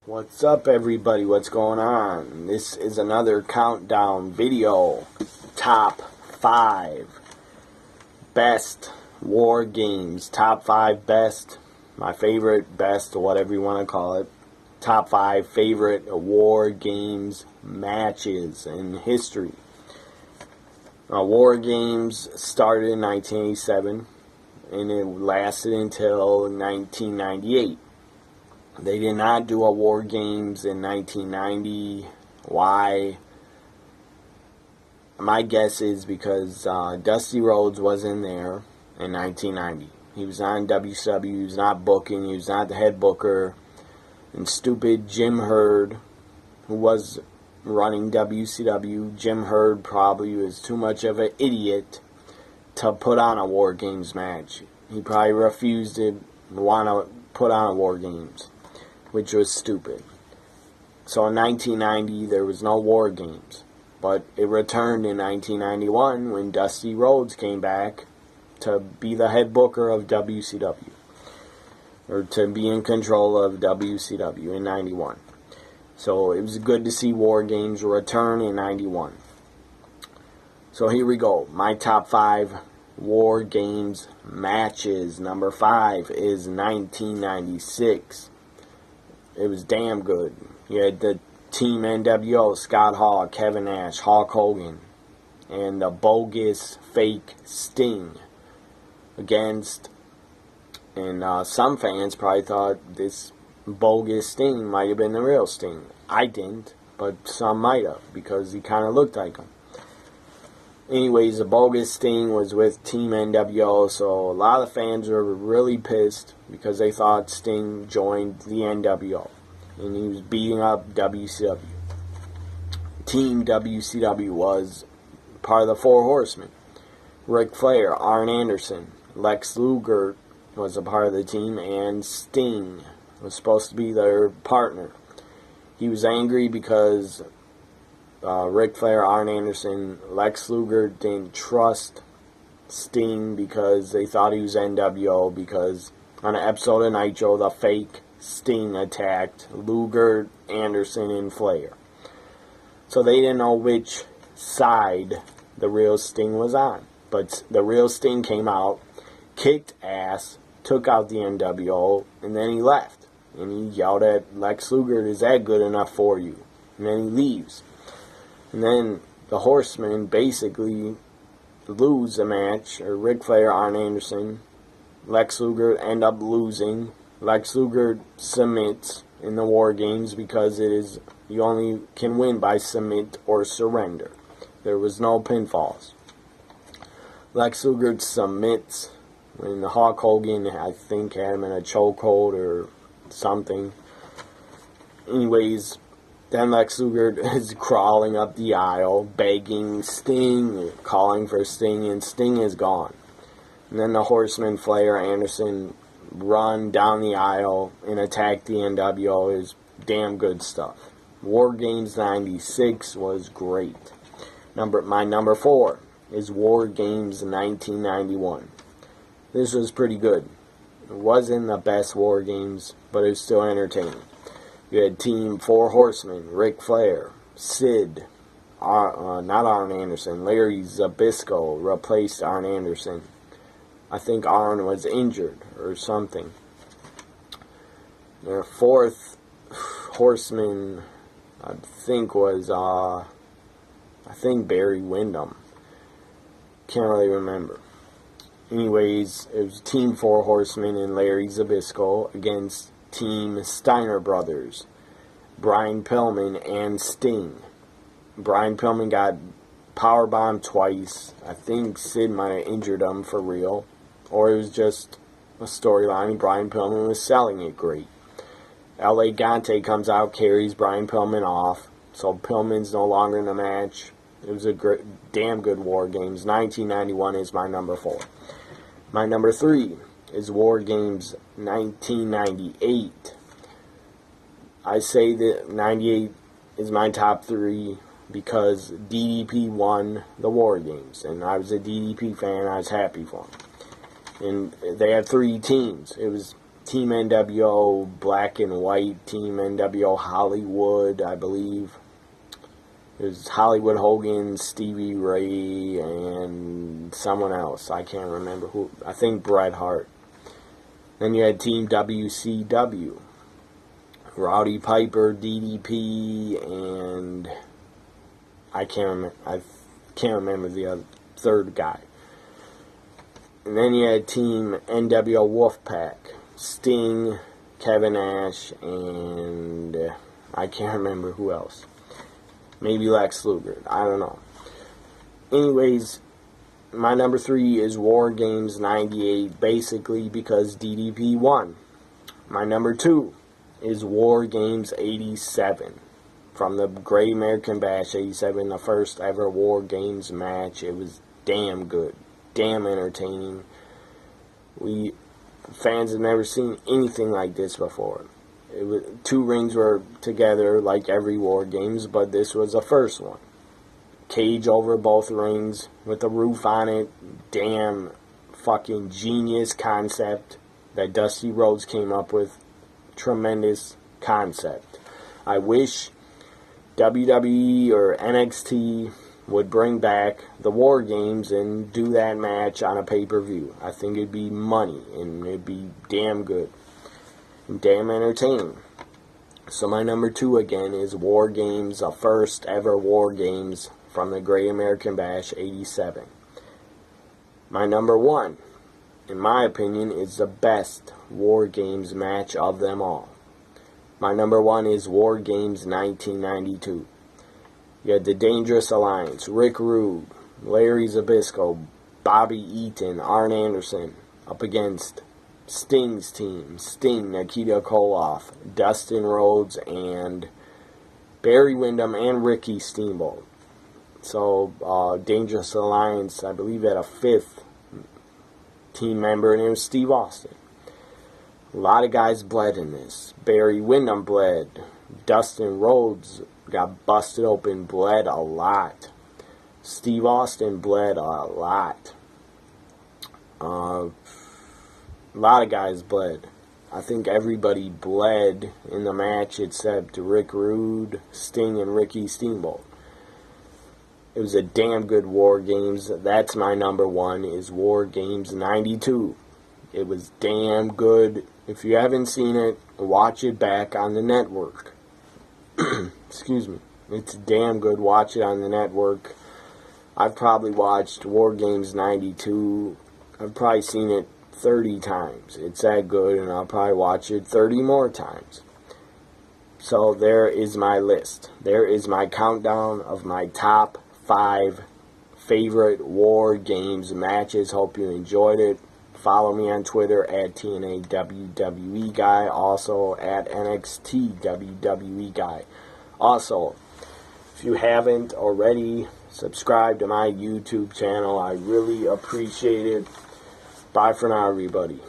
What's up, everybody? What's going on? This is another countdown video. Top 5 best war games. Top 5 best, my favorite, best, whatever you want to call it. Top 5 favorite war games matches in history. War Games started in 1987 and it lasted until 1998. They did not do a War Games in 1990. Why? My guess is because Dusty Rhodes wasn't there in 1990. He was not in WCW. He was not booking. He was not the head booker. And stupid Jim Herd, who was running WCW, Jim Herd probably was too much of an idiot to put on a War Games match. He probably refused to want to put on a War Games, which was stupid. So in 1990, there was no War Games. But it returned in 1991 when Dusty Rhodes came back to be the head booker of WCW. Or to be in control of WCW in 91. So it was good to see War Games return in 91. So here we go. My top 5 War Games matches. Number 5 is 1996. It was damn good. You had the Team NWO, Scott Hall, Kevin Nash, Hulk Hogan, and the bogus fake Sting against, and some fans probably thought this bogus Sting might have been the real Sting. I didn't, but some might have, because he kind of looked like him. Anyways, the bogus Sting was with Team NWO, so a lot of fans were really pissed because they thought Sting joined the NWO, and he was beating up WCW. Team WCW was part of the Four Horsemen. Ric Flair, Arn Anderson, Lex Luger was a part of the team, and Sting was supposed to be their partner. He was angry because Ric Flair, Arn Anderson, Lex Luger didn't trust Sting because they thought he was NWO, because on an episode of Nitro, the fake Sting attacked Luger, Anderson, and Flair. So they didn't know which side the real Sting was on. But the real Sting came out, kicked ass, took out the NWO, and then he left. And he yelled at Lex Luger, "Is that good enough for you?" And then he leaves. And then the Horsemen basically lose the match, or Ric Flair, Arn Anderson, Lex Luger end up losing. Lex Luger submits in the War Games because it is, you only can win by submit or surrender. There was no pinfalls. Lex Luger submits when the Hulk Hogan, I think, had him in a chokehold or something. Anyways, then Lex Luger is crawling up the aisle, begging Sting, calling for Sting, and Sting is gone. And then the Horsemen, Flair, Anderson, run down the aisle and attack the NWO. Is damn good stuff. War Games 96 was great. My number 4 is War Games 1991. This was pretty good. It wasn't the best War Games, but it was still entertaining. You had Team Four Horsemen, Ric Flair, Sid, not Arn Anderson, Larry Zbyszko replaced Arn Anderson. I think Arn was injured or something. The fourth Horseman, I think, was, Barry Windham. Can't really remember. Anyways, it was Team Four Horsemen and Larry Zbyszko against Team Steiner Brothers, Brian Pillman and Sting. Brian Pillman got powerbombed twice. I think Sid might have injured him for real, or it was just a storyline. Brian Pillman was selling it great. L.A. Gante comes out, carries Brian Pillman off, so Pillman's no longer in the match. It was a damn good War Games. 1991 is my number 4. My number 3 is War Games 1998. I say that 98 is my top 3 because DDP won the War Games, and I was a DDP fan. I was happy for him. And they had 3 teams. It was Team NWO Black and White, Team NWO Hollywood, I believe. It was Hollywood Hogan, Stevie Ray, and someone else. I can't remember who. I think Bret Hart. Then you had Team WCW. Rowdy Piper, DDP, and I can't remember the third guy. And then you had Team NWO Wolfpack. Sting, Kevin Nash, and I can't remember who else. Maybe Lex Luger. I don't know. Anyways, my number 3 is Wargames 98, basically because DDP won. My number 2 is Wargames 87. From the Great American Bash 87, the first ever Wargames match. It was damn good. Damn entertaining. Fans have never seen anything like this before. Two rings were together like every War Games, but this was the first one. Cage over both rings with a roof on it. Damn fucking genius concept that Dusty Rhodes came up with. Tremendous concept. I wish WWE or NXT would bring back the War Games and do that match on a pay-per-view. I think it'd be money and it'd be damn good. Damn entertaining. So my number 2 again is War Games, the first ever War Games from the Great American Bash 87. My number 1, in my opinion, is the best War Games match of them all. My number 1 is War Games 1992. You had the Dangerous Alliance, Rick Rude, Larry Zbyszko, Bobby Eaton, Arn Anderson, up against Sting's team. Sting, Nikita Koloff, Dustin Rhodes, and Barry Windham and Ricky Steamboat. So, Dangerous Alliance, I believe, had a 5th team member, and it was Steve Austin. A lot of guys bled in this. Barry Windham bled. Dustin Rhodes got busted open, bled a lot. Steve Austin bled a lot. A lot of guys bled. I think everybody bled in the match except Rick Rude, Sting, and Ricky Steamboat. It was a damn good War Games. That's my number 1, is War Games 92. It was damn good. If you haven't seen it, watch it back on the network. Excuse me. It's damn good. Watch it on the network. I've probably watched War Games 92. I've probably seen it 30 times. It's that good, and I'll probably watch it 30 more times. So there is my list. There is my countdown of my top 5 favorite War Games matches. Hope you enjoyed it. Follow me on Twitter at TNA WWE Guy. Also at NXT WWE Guy. Also, if you haven't already, subscribe to my YouTube channel. I really appreciate it. Bye for now, everybody.